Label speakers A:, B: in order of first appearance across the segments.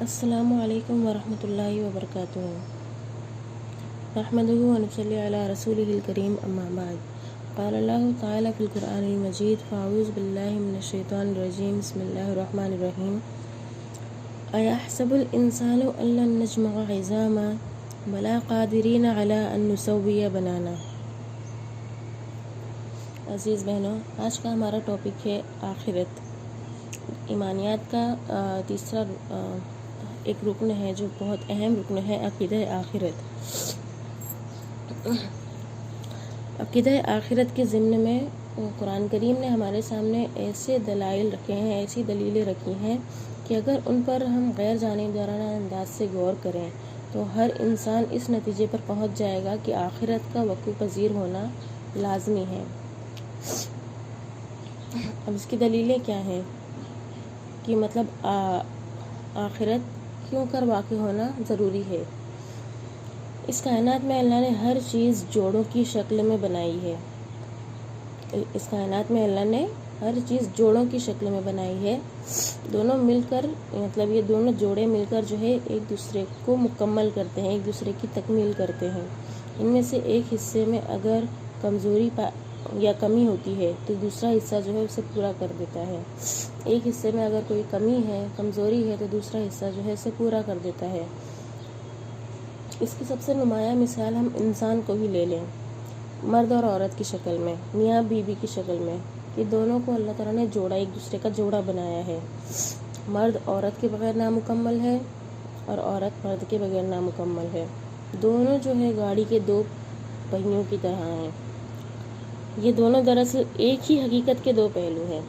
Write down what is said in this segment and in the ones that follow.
A: السلام علیکم ورحمۃ اللہ وبرکاتہ۔ نحمدہ و نصلی علی رسولہ الکریم، اما بعد۔ قال اللہ تعالی فی القرآن المجید، فاعوذ باللہ من الشیطان الرجیم، بسم اللہ الرحمن الرحیم۔ ایحسب الانسان ان لن نجمع عظاما بلا قادرین علی ان نسوی بنانا۔ عزیز بہنوں، آج کا ہمارا ٹاپک ہے آخرت۔ ایمانیات کا تیسرا ایک رکن ہے جو بہت اہم رکن ہے، عقیدہ آخرت۔ عقیدہ آخرت کے ضمن میں قرآن کریم نے ہمارے سامنے ایسے دلائل رکھے ہیں، ایسی دلیلیں رکھی ہیں کہ اگر ان پر ہم غیر جانبدارانہ انداز سے غور کریں تو ہر انسان اس نتیجے پر پہنچ جائے گا کہ آخرت کا وقوع پذیر ہونا لازمی ہے۔ اب اس کی دلیلیں کیا ہیں کہ مطلب آخرت کیوں کر واقع ہونا ضروری ہے۔ اس کائنات میں اللہ نے ہر چیز جوڑوں کی شکل میں بنائی ہے۔ اس کائنات میں اللہ نے ہر چیز جوڑوں کی شکل میں بنائی ہے۔ دونوں مل کر مطلب یہ دونوں جوڑے مل کر جو ہے ایک دوسرے کو مکمل کرتے ہیں، ایک دوسرے کی تکمیل کرتے ہیں۔ ان میں سے ایک حصے میں اگر کمزوری یا کمی ہوتی ہے تو دوسرا حصہ جو ہے اسے پورا کر دیتا ہے۔ ایک حصے میں اگر کوئی کمی ہے، کمزوری ہے، تو دوسرا حصہ جو ہے اسے پورا کر دیتا ہے۔ اس کی سب سے نمایاں مثال ہم انسان کو ہی لے لیں، مرد اور عورت کی شکل میں، میاں بیوی کی شکل میں۔ یہ دونوں کو اللہ تعالیٰ نے جوڑا، ایک دوسرے کا جوڑا بنایا ہے۔ مرد عورت کے بغیر نامکمل ہے اور عورت مرد کے بغیر نامکمل ہے۔ دونوں جو ہے گاڑی کے دو پہیوں کی طرح ہیں۔ یہ دونوں دراصل ایک ہی حقیقت کے دو پہلو ہیں۔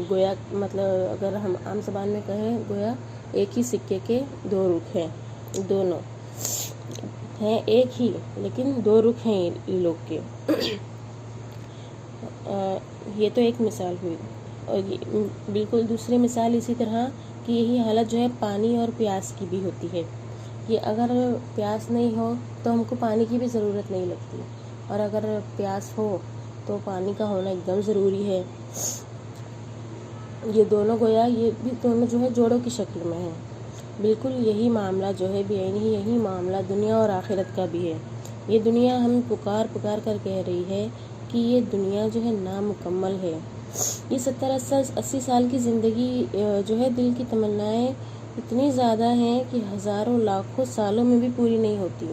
A: گویا مطلب اگر ہم عام زبان میں کہیں، گویا ایک ہی سکے کے دو رخ ہیں۔ دونوں ہیں ایک ہی لیکن دو رخ ہیں یہ لوگ کے۔ یہ تو ایک مثال ہوئی، اور بالکل دوسری مثال اسی طرح کہ یہی حالت جو ہے پانی اور پیاس کی بھی ہوتی ہے۔ یہ اگر پیاس نہیں ہو تو ہم کو پانی کی بھی ضرورت نہیں لگتی، اور اگر پیاس ہو تو پانی کا ہونا ایک دم ضروری ہے۔ یہ دونوں گویا یہ بھی دونوں جو ہے جوڑوں کی شکل میں ہیں۔ بالکل یہی معاملہ جو ہے یہی معاملہ دنیا اور آخرت کا بھی ہے۔ یہ دنیا ہمیں پکار کر کہہ رہی ہے کہ یہ دنیا جو ہے نامکمل ہے۔ یہ 70-80 سال کی زندگی جو ہے دل کی تمنائیں اتنی زیادہ ہیں کہ ہزاروں لاکھوں سالوں میں بھی پوری نہیں ہوتی،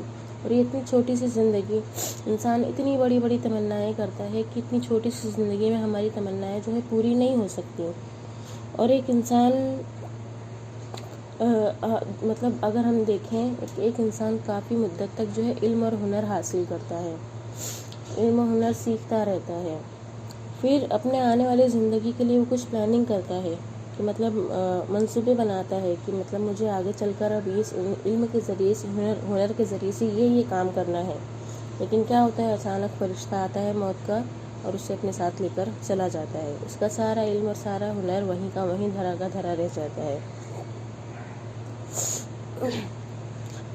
A: اور یہ اتنی چھوٹی سی زندگی، انسان اتنی بڑی بڑی تمنائیں کرتا ہے کہ اتنی چھوٹی سی زندگی میں ہماری تمنائیں جو ہے پوری نہیں ہو سکتی۔ اور ایک انسان مطلب اگر ہم دیکھیں، ایک انسان کافی مدت تک جو ہے علم اور ہنر حاصل کرتا ہے، علم و ہنر سیکھتا رہتا ہے، پھر اپنے آنے والی زندگی کے لیے وہ کچھ پلاننگ کرتا ہے کہ مطلب منصوبے بناتا ہے کہ مطلب مجھے آگے چل کر اب اس علم کے ذریعے سے، ہنر کے ذریعے سے یہ کام کرنا ہے۔ لیکن کیا ہوتا ہے، اچانک فرشتہ آتا ہے موت کا اور اسے اپنے ساتھ لے کر چلا جاتا ہے۔ اس کا سارا علم اور سارا ہنر وہیں کا وہیں دھرا کا دھرا رہ جاتا ہے۔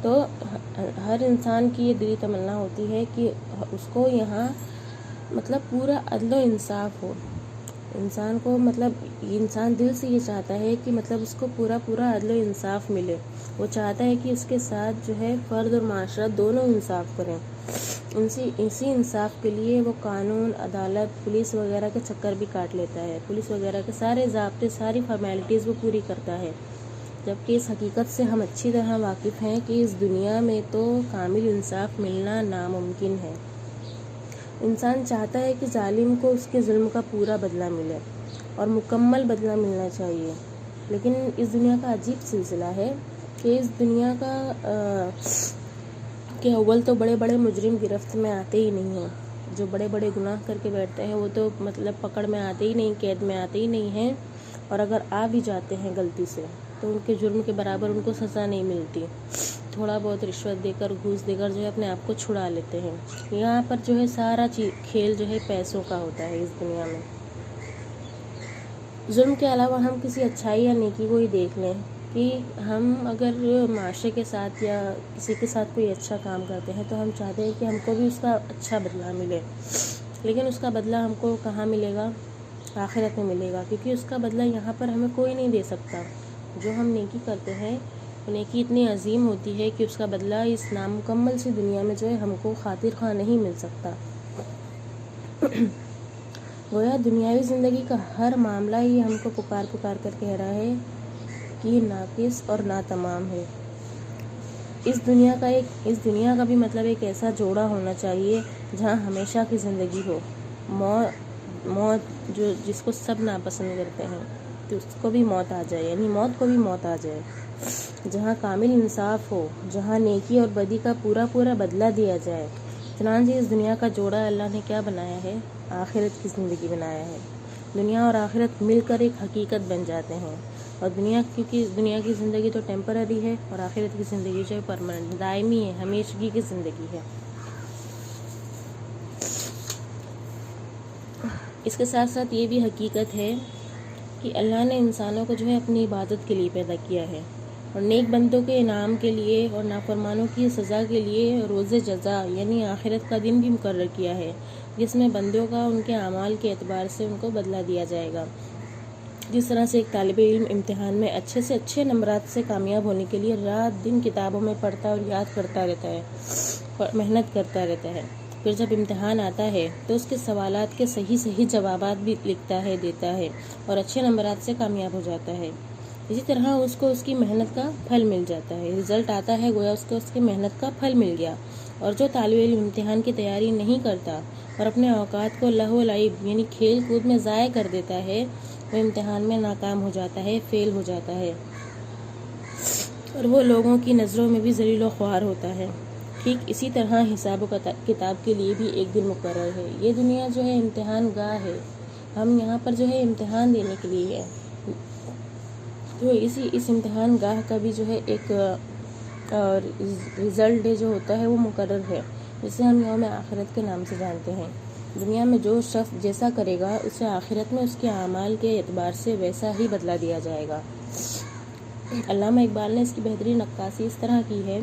A: تو ہر انسان کی یہ دلی تمنا ہوتی ہے کہ اس کو یہاں مطلب پورا عدل و انصاف ہو۔ انسان کو مطلب انسان دل سے یہ چاہتا ہے کہ مطلب اس کو پورا عدل و انصاف ملے۔ وہ چاہتا ہے کہ اس کے ساتھ جو ہے فرد اور معاشرہ دونوں انصاف کریں۔ اسی انصاف کے لیے وہ قانون، عدالت، پولیس وغیرہ کے چکر بھی کاٹ لیتا ہے۔ پولیس وغیرہ کے سارے ضابطے، ساری فارمیلٹیز وہ پوری کرتا ہے، جبکہ اس حقیقت سے ہم اچھی طرح واقف ہیں کہ اس دنیا میں تو کامل انصاف ملنا ناممکن ہے۔ انسان چاہتا ہے کہ ظالم کو اس کے ظلم کا پورا بدلہ ملے اور مکمل بدلہ ملنا چاہیے، لیکن اس دنیا کا عجیب سلسلہ ہے کہ اس دنیا کا کہ اول تو بڑے بڑے مجرم گرفت میں آتے ہی نہیں ہیں۔ جو بڑے بڑے گناہ کر کے بیٹھتے ہیں وہ تو مطلب پکڑ میں آتے ہی نہیں، قید میں آتے ہی نہیں ہیں، اور اگر آ بھی جاتے ہیں غلطی سے تو ان کے جرم کے برابر ان کو سزا نہیں ملتی۔ تھوڑا بہت رشوت دے کر، گھوس دے کر جو ہے اپنے آپ کو چھڑا لیتے ہیں۔ یہاں پر جو ہے سارا کھیل جو ہے پیسوں کا ہوتا ہے اس دنیا میں۔ ظلم کے علاوہ ہم کسی اچھائی یا نیکی کو ہی دیکھ لیں کہ ہم اگر معاشرے کے ساتھ یا کسی کے ساتھ کوئی اچھا کام کرتے ہیں تو ہم چاہتے ہیں کہ ہم کو بھی اس کا اچھا بدلہ ملے، لیکن اس کا بدلہ ہم کو کہاں ملے گا؟ آخرت میں ملے گا، کیونکہ اس کا بدلہ یہاں پر ہمیں کوئی نہیں دے سکتا۔ جو ہم نیکی کرتے ہیں وہ نیکی اتنی عظیم ہوتی ہے کہ اس کا بدلہ اس نامکمل سی دنیا میں جو ہے ہم کو خاطر خواہ نہیں مل سکتا۔ گویا دنیاوی زندگی کا ہر معاملہ ہی ہم کو پکار کر کہہ رہا ہے کہ یہ ناقص اور ناتمام ہے۔ اس دنیا کا بھی مطلب ایک ایسا جوڑا ہونا چاہیے جہاں ہمیشہ کی زندگی ہو۔ موت جس کو سب ناپسند کرتے ہیں تو اس کو بھی موت آ جائے، یعنی موت کو بھی موت آ جائے۔ جہاں کامل انصاف ہو، جہاں نیکی اور بدی کا پورا بدلہ دیا جائے۔ چنانچہ اس دنیا کا جوڑا اللہ نے کیا بنایا ہے؟ آخرت کی زندگی بنایا ہے۔ دنیا اور آخرت مل کر ایک حقیقت بن جاتے ہیں، اور کیونکہ دنیا کی زندگی تو ٹیمپرری ہے اور آخرت کی زندگی جو ہے پرماننٹ، دائمی ہے، ہمیشگی کی زندگی ہے۔ اس کے ساتھ ساتھ یہ بھی حقیقت ہے کہ اللہ نے انسانوں کو جو ہے اپنی عبادت کے لیے پیدا کیا ہے، اور نیک بندوں کے انعام کے لیے اور نافرمانوں کی سزا کے لیے روز جزا یعنی آخرت کا دن بھی مقرر کیا ہے، جس میں بندوں کا ان کے اعمال کے اعتبار سے ان کو بدلہ دیا جائے گا۔ جس طرح سے ایک طالب علم امتحان میں اچھے سے اچھے نمبرات سے کامیاب ہونے کے لیے رات دن کتابوں میں پڑھتا اور یاد کرتا رہتا ہے، محنت کرتا رہتا ہے، پھر جب امتحان آتا ہے تو اس کے سوالات کے صحیح جوابات بھی لکھتا ہے، دیتا ہے اور اچھے نمبرات سے کامیاب ہو جاتا ہے۔ اسی طرح اس کو اس کی محنت کا پھل مل جاتا ہے، رزلٹ آتا ہے، گویا اس کو اس کی محنت کا پھل مل گیا۔ اور جو طالب علم امتحان کی تیاری نہیں کرتا اور اپنے اوقات کو لہو و لعب یعنی کھیل کود میں ضائع کر دیتا ہے، وہ امتحان میں ناکام ہو جاتا ہے، فیل ہو جاتا ہے، اور وہ لوگوں کی نظروں میں بھی ذلیل و خوار ہوتا ہے۔ ٹھیک اسی طرح حساب و کتاب کے لیے بھی ایک دن مقرر ہے۔ یہ دنیا جو ہے امتحان گاہ ہے، ہم یہاں پر جو ہے امتحان دینے کے لیے ہے، تو اس امتحان گاہ کا بھی جو ہے ایک رزلٹ جو ہوتا ہے وہ مقرر ہے، جسے ہم یوم آخرت کے نام سے جانتے ہیں۔ دنیا میں جو شخص جیسا کرے گا اسے آخرت میں اس کے اعمال کے اعتبار سے ویسا ہی بدلہ دیا جائے گا۔ علامہ اقبال نے اس کی بہترین عکاسی اس طرح کی ہے: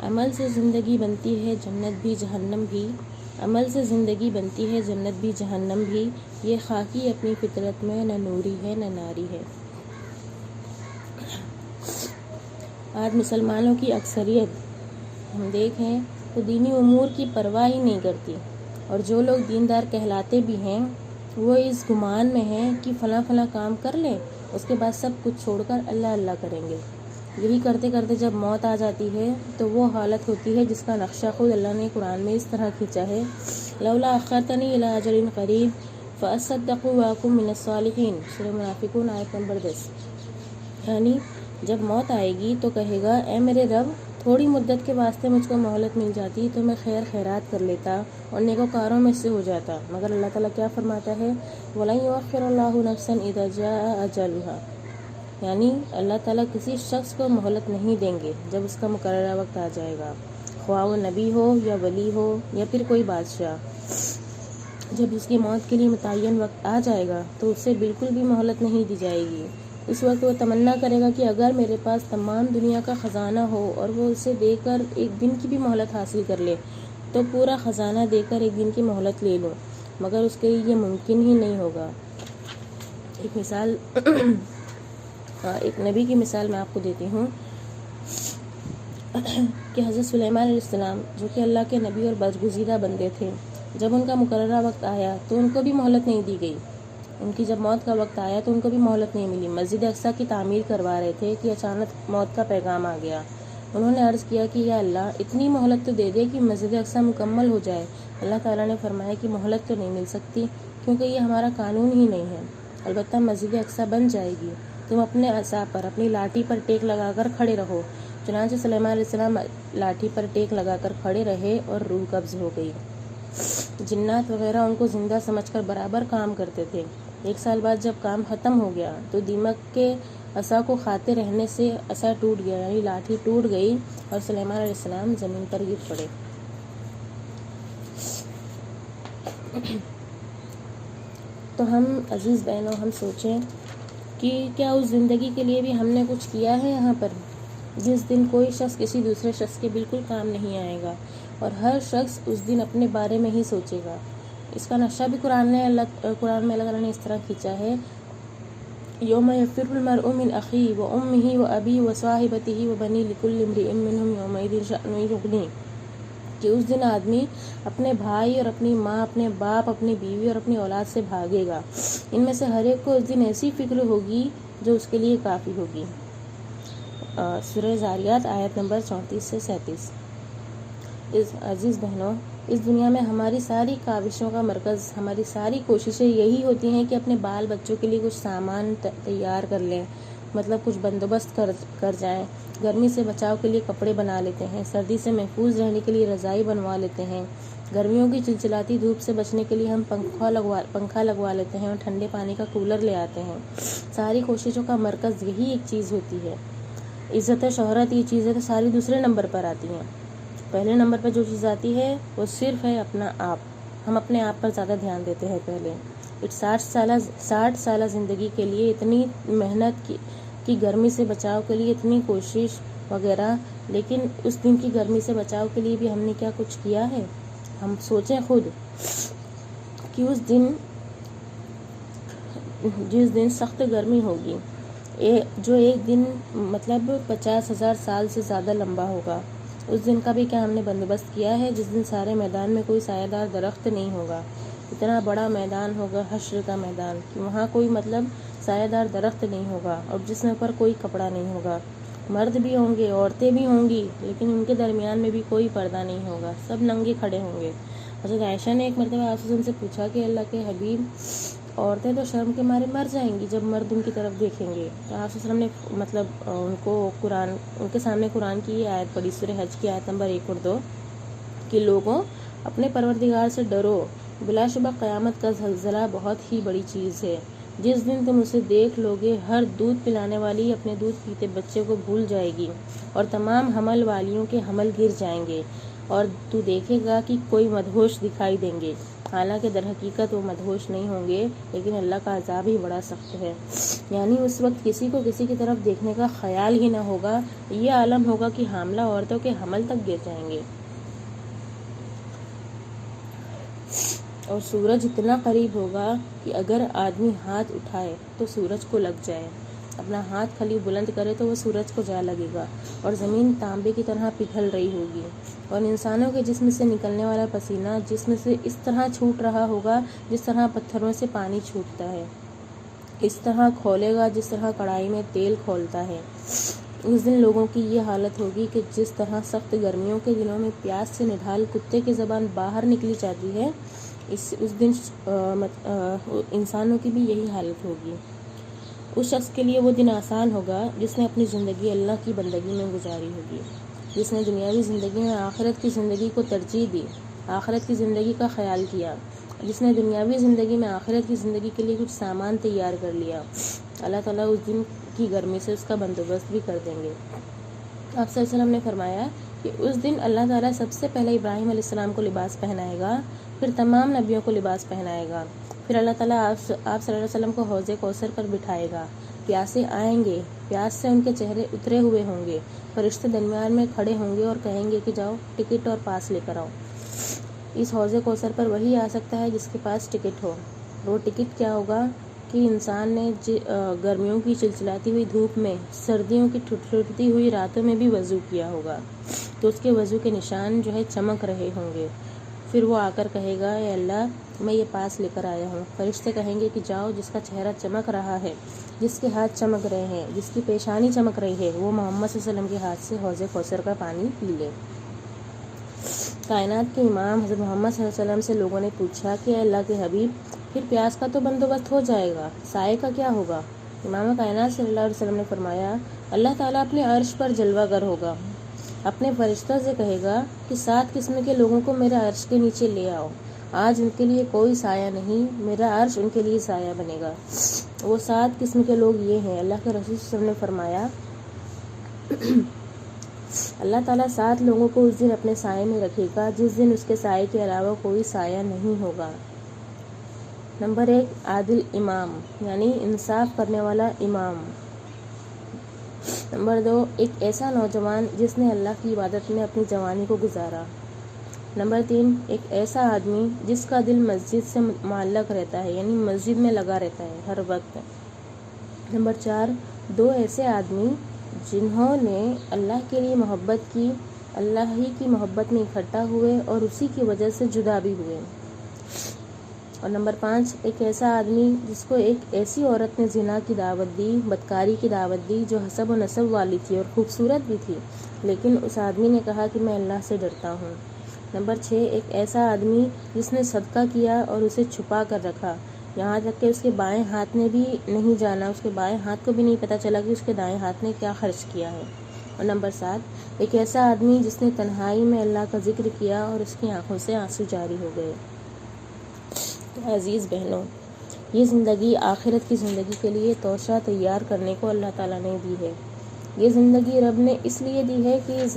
A: عمل سے زندگی بنتی ہے جنت بھی جہنم بھی، عمل سے زندگی بنتی ہے جنت بھی جہنم بھی، یہ خاکی اپنی فطرت میں نہ نوری ہے نہ ناری ہے۔ آج مسلمانوں کی اکثریت ہم دیکھیں تو دینی امور کی پرواہ ہی نہیں کرتی، اور جو لوگ دیندار کہلاتے بھی ہیں وہ اس گمان میں ہیں کہ فلاں کام کر لیں، اس کے بعد سب کچھ چھوڑ کر اللہ اللہ کریں گے۔ یہی کرتے کرتے جب موت آ جاتی ہے تو وہ حالت ہوتی ہے جس کا نقشہ خود اللہ نے قرآن میں اس طرح کھینچا ہے: لولا اخرتنی الی اجل قریب فاصدق واکن من الصالحین، سورہ منافقون آیت نمبر 10۔ یعنی جب موت آئے گی تو کہے گا، اے میرے رب، تھوڑی مدت کے واسطے مجھ کو مہلت مل جاتی تو میں خیرات کر لیتا اور نیکوکاروں میں سے ہو جاتا۔ مگر اللہ تعالیٰ کیا فرماتا ہے؟ وَلَن يُؤَخِّرَ اللَّهُ نَفْسًا إِذَا جَاءَ أَجَلُهَا، یعنی اللہ تعالیٰ کسی شخص کو مہلت نہیں دیں گے جب اس کا مقررہ وقت آ جائے گا، خواہ وہ نبی ہو یا ولی ہو یا پھر کوئی بادشاہ۔ جب اس کی موت کے لیے متعین وقت آ جائے گا تو اسے بالکل بھی مہلت نہیں دی جائے گی۔ اس وقت وہ تمنا کرے گا کہ اگر میرے پاس تمام دنیا کا خزانہ ہو اور وہ اسے دے کر ایک دن کی بھی مہلت حاصل کر لے تو پورا خزانہ دے کر ایک دن کی مہلت لے لوں، مگر اس کے لیے یہ ممکن ہی نہیں ہوگا۔ ایک مثال ایک نبی کی مثال میں آپ کو دیتی ہوں کہ حضرت سلیمان علیہ السلام جو کہ اللہ کے نبی اور برگزیدہ بندے تھے، جب ان کا مقررہ وقت آیا تو ان کو بھی مہلت نہیں دی گئی۔ ان کی جب موت کا وقت آیا تو ان کو بھی مہلت نہیں ملی۔ مسجد اقصیٰ کی تعمیر کروا رہے تھے کہ اچانک موت کا پیغام آ گیا۔ انہوں نے عرض کیا کہ یا اللہ، اتنی مہلت تو دے دے کہ مسجد اقصیٰ مکمل ہو جائے۔ اللہ تعالیٰ نے فرمایا کہ مہلت تو نہیں مل سکتی کیونکہ یہ ہمارا قانون ہی نہیں ہے، البتہ مسجد اقصیٰ بن جائے گی، تم اپنے عصا پر، اپنی لاٹھی پر ٹیک لگا کر کھڑے رہو۔ چنانچہ سلیمان علیہ السلام لاٹھی پر ٹیک لگا کر کھڑے رہے اور روح قبض ہو گئی۔ جنات وغیرہ ان کو زندہ سمجھ کر برابر کام کرتے تھے۔ 1 سال بعد جب کام ختم ہو گیا تو دیمک کے عصا کو کھاتے رہنے سے عصا ٹوٹ گیا، یعنی لاٹھی ٹوٹ گئی اور سلیمان علیہ السلام زمین پر گر پڑے۔ تو ہم عزیز بہنوں، ہم سوچیں کہ کیا اس زندگی کے لیے بھی ہم نے کچھ کیا ہے یہاں پر، جس دن کوئی شخص کسی دوسرے شخص کے بالکل کام نہیں آئے گا اور ہر شخص اس دن اپنے بارے میں ہی سوچے گا۔ اس کا نقشہ بھی قرآن میں اللہ تعالیٰ نے اس طرح کھینچا ہے یوم یفر المرء من اخیہ وامہ وابیہ وصاحبتہ وبنیہ لکل امرئ منہم یومئذ شأن یغنیہ، کہ اس دن آدمی اپنے بھائی اور اپنی ماں، اپنے باپ، اپنی بیوی اور اپنی اولاد سے بھاگے گا، ان میں سے ہر ایک کو اس دن ایسی فکر ہوگی جو اس کے لیے کافی ہوگی۔ سورہ زاریات آیت نمبر 34 سے 37۔ عزیز بہنوں، اس دنیا میں ہماری ساری کاوشوں کا مرکز، ہماری ساری کوششیں یہی ہوتی ہیں کہ اپنے بال بچوں کے لیے کچھ سامان تیار کر لیں، مطلب کچھ بندوبست کر جائیں، گرمی سے بچاؤ کے لیے کپڑے بنا لیتے ہیں، سردی سے محفوظ رہنے کے لیے رضائی بنوا لیتے ہیں، گرمیوں کی چلچلاتی دھوپ سے بچنے کے لیے ہم پنکھا لگوا لیتے ہیں اور ٹھنڈے پانی کا کولر لے آتے ہیں۔ ساری کوششوں کا مرکز یہی ایک چیز ہوتی ہے۔ عزت و شہرت، یہ چیزیں تو ساری دوسرے نمبر پر آتی ہیں۔ پہلے نمبر پر جو چیز آتی ہے وہ صرف ہے اپنا آپ۔ ہم اپنے آپ پر زیادہ دھیان دیتے ہیں پہلے۔ 60 سالہ زندگی کے لیے اتنی محنت کی گرمی سے بچاؤ کے لیے اتنی کوشش وغیرہ، لیکن اس دن کی گرمی سے بچاؤ کے لیے بھی ہم نے کیا کچھ کیا ہے؟ ہم سوچیں خود کہ جس دن سخت گرمی ہوگی، جو ایک دن مطلب 50,000 سال سے زیادہ لمبا ہوگا، اس دن کا بھی کیا ہم نے بندوبست کیا ہے؟ جس دن سارے میدان میں کوئی سایہ دار درخت نہیں ہوگا، اتنا بڑا میدان ہوگا حشر کا میدان کہ وہاں کوئی مطلب سایہ دار درخت نہیں ہوگا اور جس میں پر کوئی کپڑا نہیں ہوگا، مرد بھی ہوں گے، عورتیں بھی ہوں گی، لیکن ان کے درمیان میں بھی کوئی پردہ نہیں ہوگا، سب ننگے کھڑے ہوں گے۔ حضرت عائشہ نے ایک مرتبہ آپ سے ان سے پوچھا کہ اللہ کے حبیب، عورتیں تو شرم کے مارے مر جائیں گی جب مرد ان کی طرف دیکھیں گے، تو آپ صلی اللہ علیہ وسلم نے مطلب ان کے سامنے قرآن کی یہ آیت پڑھی، سورہ حج کی آیت نمبر 1 اور 2 کہ لوگوں اپنے پروردگار سے ڈرو، بلا شبہ قیامت کا زلزلہ بہت ہی بڑی چیز ہے، جس دن تم اسے دیکھ لوگے ہر دودھ پلانے والی اپنے دودھ پیتے بچے کو بھول جائے گی اور تمام حمل والیوں کے حمل گر جائیں گے، اور تو دیکھے گا کہ کوئی مدہوش دکھائی دیں گے، حالانکہ در حقیقت وہ مدہوش نہیں ہوں گے، لیکن اللہ کا عذاب ہی بڑا سخت ہے۔ یعنی اس وقت کسی کو کسی کی طرف دیکھنے کا خیال ہی نہ ہوگا، یہ عالم ہوگا کہ حاملہ عورتوں کے حمل تک گر جائیں گے، اور سورج اتنا قریب ہوگا کہ اگر آدمی ہاتھ اٹھائے تو سورج کو لگ جائے، اپنا ہاتھ خلی بلند کرے تو وہ سورج کو جا لگے گا، اور زمین تانبے کی طرح پگھل رہی ہوگی، اور انسانوں کے جسم سے نکلنے والا پسینہ جسم سے اس طرح چھوٹ رہا ہوگا جس طرح پتھروں سے پانی چھوٹتا ہے، اس طرح کھولے گا جس طرح کڑھائی میں تیل کھولتا ہے۔ اس دن لوگوں کی یہ حالت ہوگی کہ جس طرح سخت گرمیوں کے دنوں میں پیاس سے نڈھال کتے کی زبان باہر نکلی جاتی ہے، اس دن انسانوں کی بھی یہی حالت ہوگی۔ اس شخص کے لیے وہ دن آسان ہوگا جس نے اپنی زندگی اللہ کی بندگی میں گزاری ہوگی، جس نے دنیاوی زندگی میں آخرت کی زندگی کو ترجیح دی، آخرت کی زندگی کا خیال کیا، جس نے دنیاوی زندگی میں آخرت کی زندگی کے لیے کچھ سامان تیار کر لیا۔ اللہ تعالیٰ اس دن کی گرمی سے اس کا بندوبست بھی کر دیں گے۔ آپ صلی اللہ علیہ وسلم نے فرمایا کہ اس دن اللہ تعالیٰ سب سے پہلے ابراہیم علیہ السلام کو لباس پہنائے گا، پھر تمام نبیوں کو لباس پہنائے گا، پھر اللہ تعالیٰ آپ صلی اللہ علیہ وسلم کو حوض کوثر پر بٹھائے گا، پیاسے آئیں گے، پیاس سے ان کے چہرے اترے ہوئے ہوں گے، فرشتے درمیان میں کھڑے ہوں گے اور کہیں گے کہ جاؤ ٹکٹ اور پاس لے کر آؤ۔ اس حوض کوثر پر وہی آ سکتا ہے جس کے پاس ٹکٹ ہو۔ وہ ٹکٹ کیا ہوگا کہ انسان نے گرمیوں کی چلچلاتی ہوئی دھوپ میں، سردیوں کی ٹھٹھرتی ہوئی راتوں میں بھی وضو کیا ہوگا، تو اس کے وضو کے نشان جو ہے چمک رہے ہوں گے۔ پھر وہ آ کر کہے گا اے اللہ میں یہ پاس لے کر آیا ہوں۔ فرشتے کہیں گے کہ جاؤ، جس کا چہرہ چمک رہا ہے، جس کے ہاتھ چمک رہے ہیں، جس کی پیشانی چمک رہی ہے، وہ محمد صلی اللہ علیہ وسلم کے ہاتھ سے حوض کوثر کا پانی پی لے۔ کائنات کے امام حضرت محمد صلی اللہ علیہ وسلم سے لوگوں نے پوچھا کہ اے اللہ کے حبیب، پھر پیاس کا تو بندوبست ہو جائے گا، سائے کا کیا ہوگا؟ امام کائنات صلی اللہ علیہ وسلم نے فرمایا اللہ تعالیٰ اپنے عرش پر جلوہ گر ہوگا، اپنے فرشتوں سے کہے گا کہ 7 قسم کے لوگوں کو میرے عرش کے نیچے لے آؤ، آج ان کے لیے کوئی سایہ نہیں، میرا عرش ان کے لیے سایہ بنے گا۔ وہ 7 قسم کے لوگ یہ ہیں، اللہ کے رسول صلی اللہ علیہ وسلم نے فرمایا اللہ تعالیٰ 7 لوگوں کو اس دن اپنے سائے میں رکھے گا جس دن اس کے سائے کے علاوہ کوئی سایہ نہیں ہوگا۔ نمبر 1 عادل امام، یعنی انصاف کرنے والا امام۔ نمبر 2 ایک ایسا نوجوان جس نے اللہ کی عبادت میں اپنی جوانی کو گزارا۔ نمبر 3 ایک ایسا آدمی جس کا دل مسجد سے معلق رہتا ہے، یعنی مسجد میں لگا رہتا ہے ہر وقت۔ نمبر 4، 2 ایسے آدمی جنہوں نے اللہ کے لیے محبت کی، اللہ ہی کی محبت میں اکٹھا ہوئے اور اسی کی وجہ سے جدا بھی ہوئے۔ اور نمبر 5، ایک ایسا آدمی جس کو ایک ایسی عورت نے زنا کی دعوت دی، بدکاری کی دعوت دی، جو حسب و نسب والی تھی اور خوبصورت بھی تھی، لیکن اس آدمی نے کہا کہ میں اللہ سے ڈرتا ہوں۔ نمبر 6، ایک ایسا آدمی جس نے صدقہ کیا اور اسے چھپا کر رکھا، یہاں تک کہ اس کے بائیں ہاتھ نے بھی نہیں جانا، اس کے بائیں ہاتھ کو بھی نہیں پتہ چلا کہ اس کے دائیں ہاتھ نے کیا خرچ کیا ہے۔ اور نمبر 7، ایک ایسا آدمی جس نے تنہائی میں اللہ کا ذکر کیا اور اس کی آنکھوں سے آنسو جاری ہو گئے۔ تو عزیز بہنوں، یہ زندگی آخرت کی زندگی کے لیے توشہ تیار کرنے کو اللہ تعالیٰ نے دی ہے۔ یہ زندگی رب نے اس لیے دی ہے کہ اس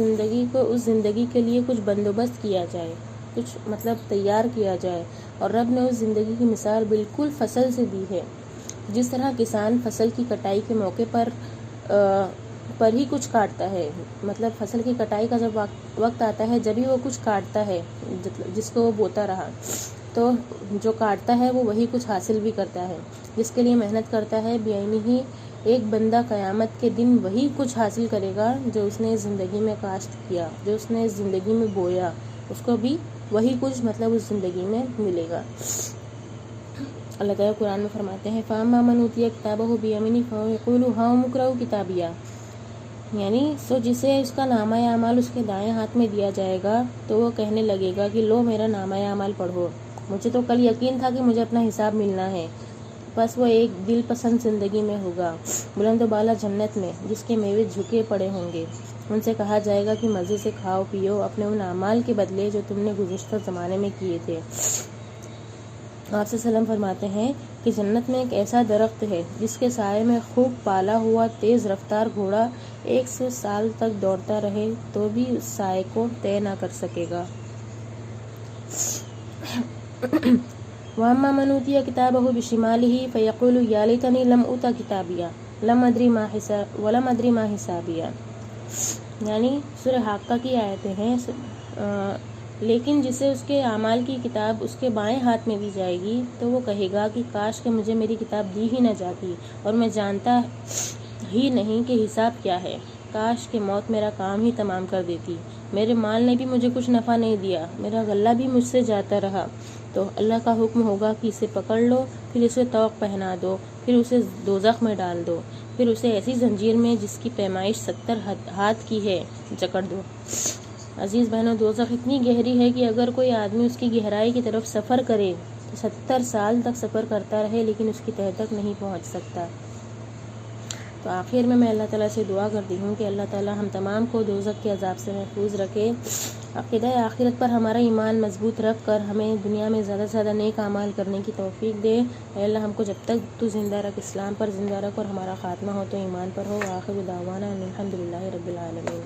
A: زندگی کے لیے کچھ بندوبست کیا جائے، کچھ تیار کیا جائے، اور رب نے اس زندگی کی مثال بالکل فصل سے دی ہے۔ جس طرح کسان فصل کی کٹائی کے موقع پر ہی کچھ کاٹتا ہے، فصل کی کٹائی کا جب وقت آتا ہے جب ہی وہ کچھ کاٹتا ہے جس کو وہ بوتا رہا، تو جو کاٹتا ہے وہ وہی کچھ حاصل بھی کرتا ہے۔ جس کے لیے محنت کرتا ہے بعینی ہی ایک بندہ قیامت کے دن وہی کچھ حاصل کرے گا جو اس نے زندگی میں کاشت کیا، جو اس نے زندگی میں بویا، اس کو بھی وہی کچھ اس زندگی میں ملے گا۔ اللہ تعالیٰ قرآن میں فرماتے ہیں فَأَمَّا مَنْ أُوتِيَ كِتَابَهُ بِيَمِينِهِ فَيَقُولُ هَاؤُمُ اقْرَءُوا كِتَابِيَهْ، یعنی جسے اس کا نامہ اعمال اس کے دائیں ہاتھ میں دیا جائے گا تو وہ کہنے لگے گا کہ لو میرا نامہ اعمال پڑھو، مجھے تو کل یقین تھا کہ مجھے اپنا حساب ملنا ہے۔ بس وہ ایک دل پسند زندگی میں ہوگا، بلند و بالا جنت میں، جس کے میوے جھکے پڑے ہوں گے۔ ان سے کہا جائے گا کہ مزے سے کھاؤ پیو اپنے ان اعمال کے بدلے جو تم نے گزشتہ زمانے میں کیے تھے۔ آپ صلی اللہ علیہ وسلم فرماتے ہیں کہ جنت میں ایک ایسا درخت ہے جس کے سائے میں خوب پالا ہوا تیز رفتار گھوڑا 100 سال تک دوڑتا رہے تو بھی اس سائے کو طے نہ کر سکے گا۔ وَأَمَّا مَنْ أُوتِيَ كِتَابَهُ بِشِمَالِهِ فَيَقُولُ يَا لَيْتَنِي لَمْ أُوتَ كِتَابِيَهْ وَلَمْ أَدْرِ مَا حِسَابِيَهْ، یعنی سورہ حاقہ کی آیتیں ہیں۔ لیکن جسے اس کے اعمال کی کتاب اس کے بائیں ہاتھ میں دی جائے گی تو وہ کہے گا کہ کاش کہ مجھے میری کتاب دی ہی نہ جاتی اور میں جانتا ہی نہیں کہ حساب کیا ہے، کاش کہ موت میرا کام ہی تمام کر دیتی، میرے مال نے بھی مجھے کچھ نفع نہیں دیا، میرا غلہ بھی مجھ سے جاتا رہا۔ تو اللہ کا حکم ہوگا کہ اسے پکڑ لو، پھر اسے طوق پہنا دو، پھر اسے دوزخ میں ڈال دو، پھر اسے ایسی زنجیر میں جس کی پیمائش 70 ہاتھ کی ہے جکڑ دو۔ عزیز بہنوں، دوزخ اتنی گہری ہے کہ اگر کوئی آدمی اس کی گہرائی کی طرف سفر کرے تو 70 سال تک سفر کرتا رہے لیکن اس کی تہہ تک نہیں پہنچ سکتا۔ تو آخر میں اللہ تعالیٰ سے دعا کرتی ہوں کہ اللہ تعالیٰ ہم تمام کو دوزخ کے عذاب سے محفوظ رکھے، عقیدہ آخرت پر ہمارا ایمان مضبوط رکھ کر ہمیں دنیا میں زیادہ سے زیادہ نیک اعمال کرنے کی توفیق دے۔ اے اللہ ہم کو جب تک تو زندہ رکھ، اسلام پر زندہ رکھ، اور ہمارا خاتمہ ہو تو ایمان پر ہو۔ آخر دعوانا الحمدللہ رب العالمین۔